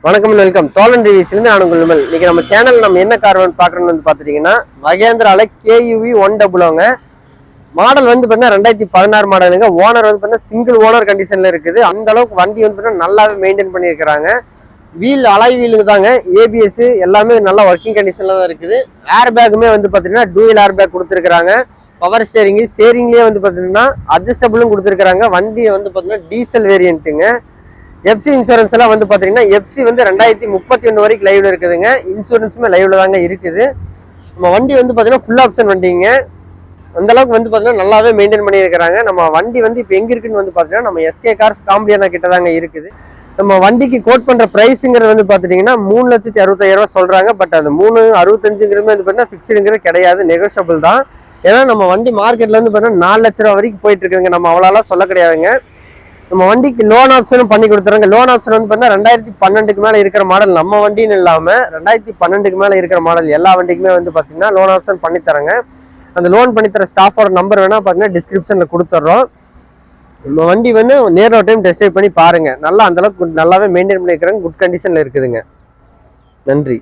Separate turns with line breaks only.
வணக்கம் வெல்கம் தோழன் ரிவ்யூஸ்லேருந்து நான் உங்கள் நிமல். இன்னைக்கு நம்ம சேனல் நம்ம என்ன கார் பார்க்குறோன்னு வந்து பார்த்துட்டிங்கன்னா மகேந்திராவில் KUV 100 மாடல் வந்து பார்த்தீங்கன்னா 2016 மாடலுங்க. ஓனர் வந்து பார்த்தீங்கன்னா சிங்கிள் ஓனர் கண்டிஷனில் இருக்குது. அந்த அளவுக்கு வண்டி வந்து பார்த்தீங்கன்னா நல்லாவே மெயின்டைன் பண்ணியிருக்கிறாங்க. வீல் அலாய் வீலுக்கு தாங்க, ABS எல்லாமே நல்லா ஒர்க்கிங் கண்டிஷனில் தான் இருக்குது. ஏர் பேக்குமே வந்து பார்த்தீங்கன்னா டூயல் ஏர் பேக் கொடுத்துருக்காங்க. பவர் ஸ்டேரிங்லேயே வந்து பார்த்தீங்கன்னா அட்ஜஸ்டபிளும் கொடுத்துருக்காங்க. வண்டி வந்து பார்த்தீங்கன்னா டீசல் வேரியன்ட்டுங்க. FC இன்சூரன்ஸ் எல்லாம் வந்து பாத்தீங்கன்னா FC வந்து 2031 வரைக்கும் லைவ்ல இருக்குதுங்க. இன்சூரன்ஸுமே லைவ்ல தாங்க இருக்குது. நம்ம வண்டி வந்து பாத்தீங்கன்னா ஃபுல் ஆப்ஷன் வண்டிங்க. அந்த அளவுக்கு வந்து பாத்தீங்கன்னா நல்லாவே மெயின்டைன் பண்ணியிருக்கிறாங்க. நம்ம வண்டி வந்து இப்போ எங்க இருக்குன்னு வந்து பாத்தீங்கன்னா நம்ம SK கார்ஸ் காம்பியானா கிட்ட தாங்க இருக்குது. நம்ம வண்டிக்கு கோட் பண்ற பிரைஸுங்கிறது வந்து பாத்தீங்கன்னா 3,65,000 சொல்றாங்க. பட் அந்த 3,65 வந்து பாத்தீங்கன்னா பிக்ஸ்டுங்கிறது கிடையாது, நெகோஷியபிள் தான். ஏன்னா நம்ம வண்டி மார்க்கெட்ல வந்து பாத்தீங்கன்னா 4 லட்ச ரூபா வரைக்கும் போயிட்டு இருக்குதுங்க. நம்ம அவ்வளோலாம் சொல்ல கிடையாதுங்க. நம்ம வண்டிக்கு லோன் ஆப்ஷனும் பண்ணி கொடுத்துறாங்க. லோன் ஆப்ஷன் வந்து பார்த்தீங்கன்னா 2012க்கு மேலே இருக்கிற மாடல், நம்ம வண்டின்னு இல்லாமல் 2012க்கு மேலே இருக்கிற மாடல் எல்லா வண்டிக்குமே வந்து பார்த்தீங்கன்னா லோன் ஆப்ஷன் பண்ணித்தராங்க. அந்த லோன் பண்ணித்தர ஸ்டாஃபோட நம்பர் வேணால் பார்த்தீங்கன்னா டிஸ்கிரிப்ஷனில் கொடுத்துட்றோம். நம்ம வண்டி வந்து நேரில் ஒரு டைம் டெஸ்ட் ட்ரைவ் பண்ணி பாருங்கள். நல்லா அந்தளவுக்கு நல்லாவே மெயின்டைன் பண்ணியிருக்கிறாங்க, குட் கண்டிஷனில் இருக்குதுங்க. நன்றி.